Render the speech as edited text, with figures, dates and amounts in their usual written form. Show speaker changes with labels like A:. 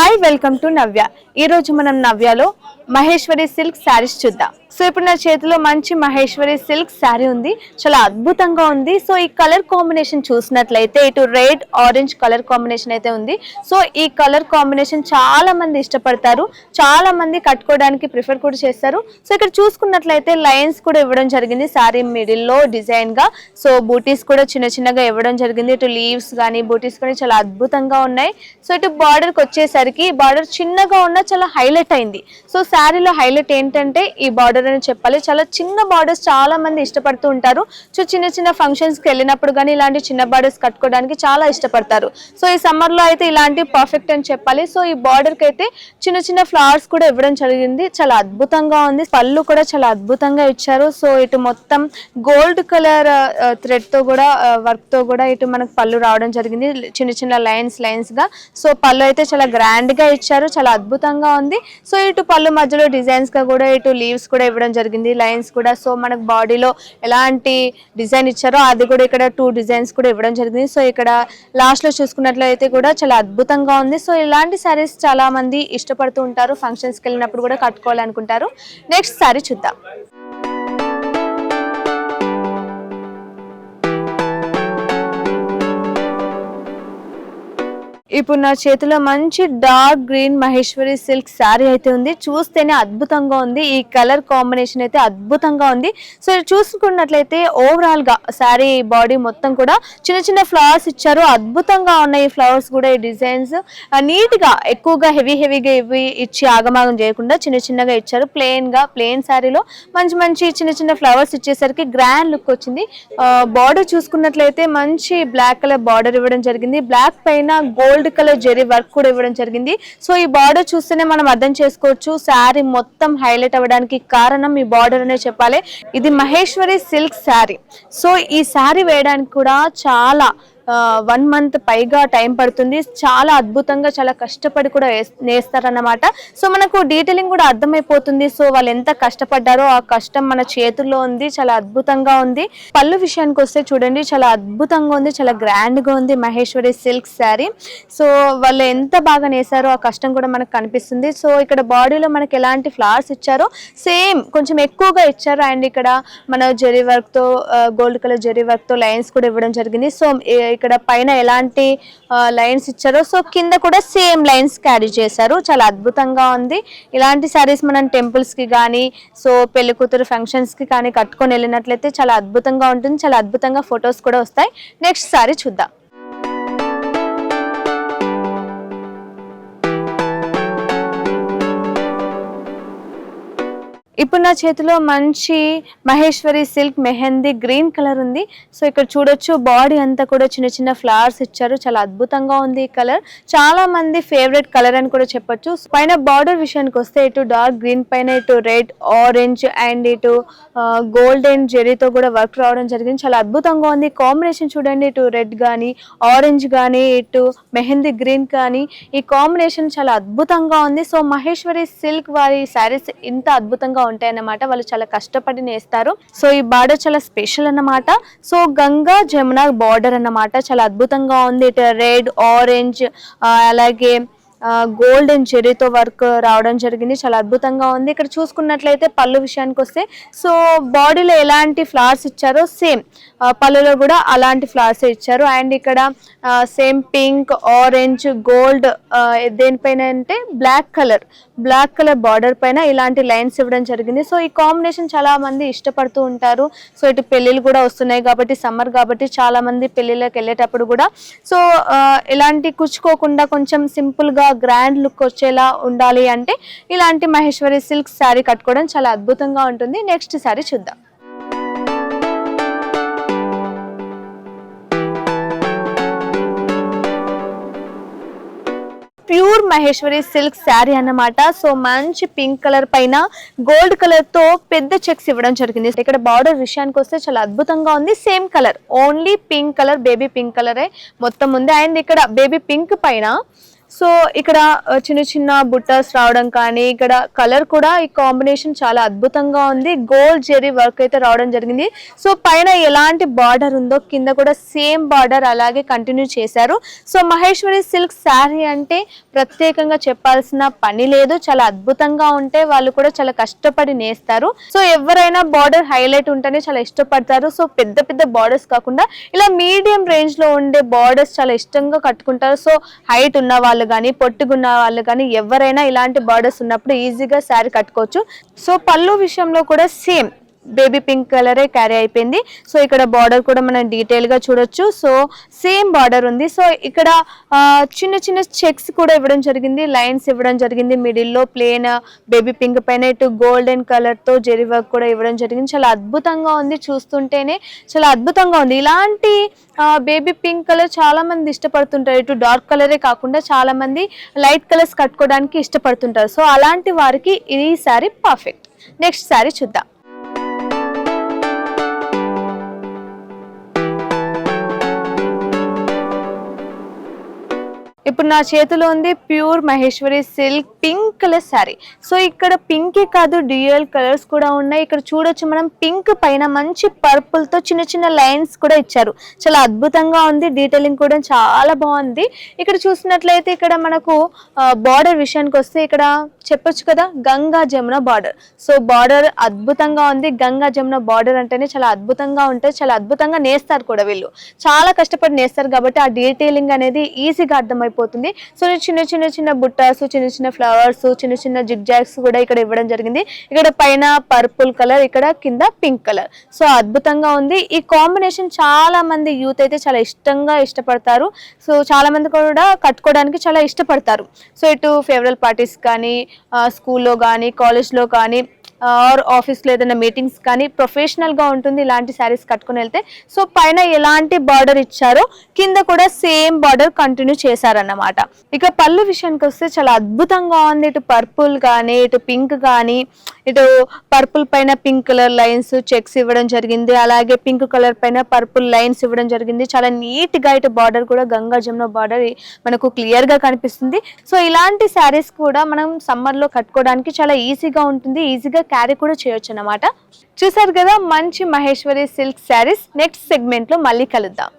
A: Hi welcome to నవ్య. ఈ రోజు మనం నవ్యలో మహేశ్వరి సిల్క్ శారీస్ చూద్దాం. సో ఇప్పుడు నా చేతిలో మంచి మహేశ్వరి సిల్క్ శారీ ఉంది, చాలా అద్భుతంగా ఉంది. సో ఈ కలర్ కాంబినేషన్ చూసినట్లయితే ఇటు రెడ్ ఆరెంజ్ కలర్ కాంబినేషన్ అయితే ఉంది. సో ఈ కలర్ కాంబినేషన్ చాలా మంది ఇష్టపడతారు, చాలా మంది కట్టుకోవడానికి ప్రిఫర్ కూడా చేస్తారు. సో ఇక్కడ చూసుకున్నట్లయితే లైన్స్ కూడా ఇవ్వడం జరిగింది శారీ మిడిల్ లో డిజైన్ గా. సో బూటీస్ కూడా చిన్న చిన్నగా ఇవ్వడం జరిగింది. ఇటు లీవ్స్ కానీ బూటీస్ కానీ చాలా అద్భుతంగా ఉన్నాయి. సో ఇటు బార్డర్ కి వచ్చేసరికి బార్డర్ చిన్నగా ఉన్న చాలా హైలైట్ అయింది. సో శారీలో హైలైట్ ఏంటంటే ఈ బార్డర్ అని చెప్పాలి. చాలా చిన్న బార్డర్స్ చాలా మంది ఇష్టపడుతూ ఉంటారు. సో చిన్న చిన్న ఫంక్షన్స్ కి వెళ్ళినప్పుడు కానీ ఇలాంటి చిన్న బార్డర్స్ కట్టుకోవడానికి చాలా ఇష్టపడతారు. సో ఈ సమ్మర్ లో అయితే ఇలాంటి పర్ఫెక్ట్ అని చెప్పాలి. సో ఈ బార్డర్ కి అయితే చిన్న చిన్న ఫ్లవర్స్ కూడా ఇవ్వడం జరిగింది, చాలా అద్భుతంగా ఉంది. పళ్ళు కూడా చాలా అద్భుతంగా ఇచ్చారు. సో ఇటు మొత్తం గోల్డ్ కలర్ థ్రెడ్ తో కూడా వర్క్ తో కూడా ఇటు మనకు పళ్ళు రావడం జరిగింది, చిన్న చిన్న లైన్స్ గా. సో పళ్ళు అయితే చాలా గ్రాండ్ గా ఇచ్చారు, చాలా అద్భుతంగా ఉంది. సో ఇటు పళ్ళు మధ్యలో డిజైన్స్ గా కూడా ఇటు లీవ్స్ కూడా ఇవ్వడం జరిగింది, లైన్స్ కూడా. సో మనకు బాడీలో ఎలాంటి డిజైన్ ఇచ్చారో అది కూడా ఇక్కడ 2 డిజైన్స్ కూడా ఇవ్వడం జరిగింది. సో ఇక్కడ లాస్ట్ లో చూసుకున్నట్లయితే కూడా చాలా అద్భుతంగా ఉంది. సో ఇలాంటి సారీస్ చాలా మంది ఇష్టపడుతూ ఉంటారు, ఫంక్షన్స్ కి వెళ్ళినప్పుడు కూడా కట్టుకోవాలనుకుంటారు. నెక్స్ట్ సారీ చూద్దాం. ఇప్పుడు నా చేతిలో మంచి dark green Maheshwari silk sari అయితే ఉంది. చూస్తేనే అద్భుతంగా ఉంది, ఈ కలర్ కాంబినేషన్ అయితే అద్భుతంగా ఉంది. సో చూసుకున్నట్లయితే ఓవరాల్ గా శారీ బాడీ మొత్తం కూడా చిన్న చిన్న ఫ్లవర్స్ ఇచ్చారు, అద్భుతంగా ఉన్నాయి. ఈ ఫ్లవర్స్ కూడా ఈ డిజైన్స్ నీట్ గా ఎక్కువగా హెవీగా ఇవి ఇచ్చి ఆగమాగం చేయకుండా చిన్న చిన్నగా ఇచ్చారు. ప్లెయిన్ శారీలో మంచి చిన్న చిన్న ఫ్లవర్స్ ఇచ్చేసరికి గ్రాండ్ లుక్ వచ్చింది. బార్డర్ చూసుకున్నట్లయితే మంచి బ్లాక్ కలర్ బార్డర్ ఇవ్వడం జరిగింది, బ్లాక్ పైన గోల్డ్ కలర్ జెరీ వర్క్ కూడా ఇవ్వడం జరిగింది. సో ఈ బార్డర్ చూస్తేనే మనం అర్థం చేసుకోవచ్చు శారీ మొత్తం హైలైట్ అవ్వడానికి కారణం ఈ బార్డర్ అనే చెప్పాలి. ఇది మహేశ్వరి సిల్క్ శారీ. సో ఈ శారీ వేయడానికి కూడా చాలా 1 మంత్ పైగా టైం పడుతుంది. చాలా అద్భుతంగా చాలా కష్టపడి కూడా నేస్తారన్నమాట. సో మనకు డీటెయిలింగ్ కూడా అర్థమైపోతుంది. సో వాళ్ళు ఎంత కష్టపడ్డారో ఆ కష్టం మన చేతుల్లో ఉంది, చాలా అద్భుతంగా ఉంది. పళ్ళు విషయానికి వస్తే చూడండి, చాలా అద్భుతంగా ఉంది, చాలా గ్రాండ్ గా ఉంది మహేశ్వరి సిల్క్ శారీ. సో వాళ్ళు ఎంత బాగా నేసారో ఆ కష్టం కూడా మనకు కనిపిస్తుంది. సో ఇక్కడ బాడీలో మనకి ఎలాంటి ఫ్లవర్స్ ఇచ్చారో సేమ్ కొంచెం ఎక్కువగా ఇచ్చారు. అండ్ ఇక్కడ మన జెరీ వర్క్ తో గోల్డ్ కలర్ జెరీ వర్క్ తో లైన్స్ కూడా ఇవ్వడం జరిగింది. సో ఇక్కడ పైన ఎలాంటి లైన్స్ ఇచ్చారో సో కింద కూడా సేమ్ లైన్స్ క్యారీ చేశారు, చాలా అద్భుతంగా ఉంది. ఇలాంటి సారీస్ మనం టెంపుల్స్ కి కానీ సో పెళ్లి కూతురు ఫంక్షన్స్ కి కానీ కట్టుకొని వెళ్ళినట్లయితే చాలా అద్భుతంగా ఉంటుంది, చాలా అద్భుతంగా ఫొటోస్ కూడా వస్తాయి. నెక్స్ట్ సారీ చూద్దాం. ఇప్పుడు నా చేతిలో మంచి Maheshwari silk mehndi green colour ఉంది. సో ఇక్కడ చూడొచ్చు బాడీ అంతా కూడా చిన్న చిన్న ఫ్లవర్స్ ఇచ్చారు, చాలా అద్భుతంగా ఉంది. ఈ కలర్ చాలా మంది ఫేవరెట్ కలర్ అని కూడా చెప్పొచ్చు. పైన బార్డర్ విషయానికి వస్తే ఇటు డార్క్ గ్రీన్ పైన ఇటు రెడ్ ఆరెంజ్ అండ్ ఇటు గోల్డెన్ జెరీతో కూడా వర్క్ రావడం జరిగింది, చాలా అద్భుతంగా ఉంది. కాంబినేషన్ చూడండి, ఇటు రెడ్ కానీ ఆరెంజ్ కానీ ఇటు మెహందీ గ్రీన్ కానీ ఈ కాంబినేషన్ చాలా అద్భుతంగా ఉంది. సో మహేశ్వరి సిల్క్ వారి శారీస్ ఇంత అద్భుతంగా ఉంటాయన్నమాట, వాళ్ళు చాలా కష్టపడి నేస్తారు. సో ఈ బార్డర్ చాలా స్పెషల్ అన్నమాట. సో గంగా జమున బార్డర్ అన్నమాట, చాలా అద్భుతంగా ఉంది. ఇటు రెడ్ ఆరెంజ్ అలాగే గోల్డెన్ జెరీతో వర్క్ రావడం జరిగింది, చాలా అద్భుతంగా ఉంది. ఇక్కడ చూసుకున్నట్లయితే పళ్ళు విషయానికి వస్తే సో బాడీలో ఎలాంటి ఫ్లవర్స్ ఇచ్చారో సేమ్ పళ్ళులో కూడా అలాంటి ఫ్లవర్స్ ఇచ్చారు. అండ్ ఇక్కడ సేమ్ పింక్ ఆరెంజ్ గోల్డ్ దేనిపైన అంటే బ్లాక్ కలర్ బార్డర్ పైన ఇలాంటి లైన్స్ ఇవ్వడం జరిగింది. సో ఈ కాంబినేషన్ చాలా మంది ఇష్టపడుతూ ఉంటారు. సో ఇటు పెళ్ళిళ్ళు కూడా వస్తున్నాయి కాబట్టి సమ్మర్ కాబట్టి చాలా మంది పెళ్ళిళ్ళకి వెళ్ళేటప్పుడు కూడా సో ఇలాంటి కుచ్చుకోకుండా కొంచెం సింపుల్ గా గ్రాండ్ లుక్ వచ్చేలా ఉండాలి అంటే ఇలాంటి మహేశ్వరి సిల్క్ శారీ కట్టుకోవడం చాలా అద్భుతంగా ఉంటుంది. నెక్స్ట్ శారీ చూద్దాం. ప్యూర్ మహేశ్వరి సిల్క్ శారీ అన్నమాట. సో మంచి పింక్ కలర్ పైన గోల్డ్ కలర్ తో పెద్ద చెక్స్ ఇవ్వడం జరిగింది. ఇక్కడ బార్డర్ విషయానికి వస్తే చాలా అద్భుతంగా ఉంది, same colour only pink colour baby pink కలరే మొత్తం ఉంది. అండ్ ఇక్కడ బేబీ పింక్ పైన సో ఇక్కడ చిన్న చిన్న బుట్టస్ రావడం కానీ, ఇక్కడ కలర్ కూడా ఈ కాంబినేషన్ చాలా అద్భుతంగా ఉంది. గోల్డ్ జెరీ వర్క్ అయితే రావడం జరిగింది. సో పైన ఎలాంటి బార్డర్ ఉందో కింద కూడా సేమ్ బార్డర్ అలాగే కంటిన్యూ చేశారు. సో మహేశ్వరి సిల్క్ శారీ అంటే ప్రత్యేకంగా చెప్పాల్సిన పని లేదు. చాలా అద్భుతంగా ఉంటే వాళ్ళు కూడా చాలా కష్టపడి నేస్తారు. సో ఎవరైనా బార్డర్ హైలైట్ ఉంటేనే చాలా ఇష్టపడతారు. సో పెద్ద పెద్ద బార్డర్స్ కాకుండా ఇలా మీడియం రేంజ్ లో ఉండే బార్డర్స్ చాలా ఇష్టంగా కట్టుకుంటారు. సో హైట్ ఉన్న వాళ్ళు కానీ, పొట్టుగున్న వాళ్ళు కానీ ఎవరైనా ఇలాంటి బార్డర్స్ ఉన్నప్పుడు ఈజీగా శారీ కట్టుకోవచ్చు. సో పళ్ళు విషయంలో కూడా సేమ్ బేబీ పింక్ కలరే క్యారీ అయిపోయింది. సో ఇక్కడ బార్డర్ కూడా మనం డీటెయిల్ గా చూడొచ్చు. సో సేమ్ బార్డర్ ఉంది. సో ఇక్కడ చిన్న చిన్న చెక్స్ కూడా ఇవ్వడం జరిగింది, లైన్స్ ఇవ్వడం జరిగింది. మిడిల్ లో ప్లేన్ బేబీ పింక్ పైన ఇటు గోల్డెన్ కలర్ తో జెరీ వర్క్ కూడా ఇవ్వడం జరిగింది. చాలా అద్భుతంగా ఉంది, చూస్తుంటేనే చాలా అద్భుతంగా ఉంది. ఇలాంటి బేబీ పింక్ కలర్ చాలా మంది ఇష్టపడుతుంటారు. ఇటు డార్క్ కలరే కాకుండా చాలా మంది లైట్ కలర్స్ కట్టుకోవడానికి ఇష్టపడుతుంటారు. సో అలాంటి వారికి ఈ శారీ పర్ఫెక్ట్. నెక్స్ట్ శారీ చూద్దాం. ఇప్పుడు నా చేతిలో ఉంది pure Maheshwari silk pink colour sari. So ఇక్కడ పింకే కాదు, డ్యూయల్ కలర్స్ కూడా ఉన్నాయి. ఇక్కడ చూడొచ్చు మనం పింక్ పైన మంచి పర్పుల్ తో చిన్న చిన్న లైన్స్ కూడా ఇచ్చారు. చాలా అద్భుతంగా ఉంది, డీటెయిలింగ్ కూడా చాలా బాగుంది. ఇక్కడ చూసినట్లయితే ఇక్కడ మనకు బార్డర్ విషయానికి వస్తే ఇక్కడ చెప్పొచ్చు కదా Ganga Jamuna border. So border అద్భుతంగా ఉంది. గంగా జమున బార్డర్ అంటేనే చాలా అద్భుతంగా ఉంటుంది, చాలా అద్భుతంగా నేస్తారు కూడా. వీళ్ళు చాలా కష్టపడి నేస్తారు కాబట్టి ఆ డీటెయిలింగ్ అనేది ఈజీగా అర్థమైపోతుంది. సో చిన్న చిన్న చిన్న బుట్టాస్, చిన్న చిన్న ఫ్లవర్స్, చిన్న చిన్న జిగ్జాగ్స్ కూడా ఇక్కడ ఇవ్వడం జరిగింది. ఇక్కడ పైన పర్పుల్ కలర్, ఇక్కడ కింద పింక్ కలర్. సో అద్భుతంగా ఉంది. ఈ కాంబినేషన్ చాలా మంది యూత్ అయితే చాలా ఇష్టంగా ఇష్టపడతారు. సో చాలా మంది కూడా కట్టుకోవడానికి చాలా ఇష్టపడతారు. సో ఇటు ఫేవరల్ పార్టీస్ కానీ, స్కూల్లో కానీ, కాలేజ్లో కానీ, ఆర్ ఆఫీస్లో ఏదైనా మీటింగ్స్ కానీ ప్రొఫెషనల్గా ఉంటుంది ఇలాంటి శారీస్ కట్టుకుని వెళ్తే. సో పైన ఎలాంటి బార్డర్ ఇచ్చారో కింద కూడా సేమ్ బార్డర్ కంటిన్యూ చేశారన్నమాట. ఇక పళ్ళు విషయానికి వస్తే చాలా అద్భుతంగా ఉంది. ఇటు పర్పుల్ కానీ, ఇటు పింక్ కానీ, ఇటు పర్పుల్ పైన పింక్ కలర్ లైన్స్ చెక్స్ ఇవ్వడం జరిగింది. అలాగే పింక్ కలర్ పైన పర్పుల్ లైన్స్ ఇవ్వడం జరిగింది. చాలా నీట్గా ఇటు బార్డర్ కూడా గంగా జమున బార్డర్ మనకు క్లియర్గా కనిపిస్తుంది. సో ఇలాంటి శారీస్ కూడా మనం సమ్మర్లో కట్టుకోవడానికి చాలా ఈజీగా ఉంటుంది, ఈజీగా క్యారీ కూడా చేయొచ్చు అన్నమాట. చూసారు కదా మంచి Maheshwari silk saris. Next segment లో మళ్ళీ కలుద్దాం.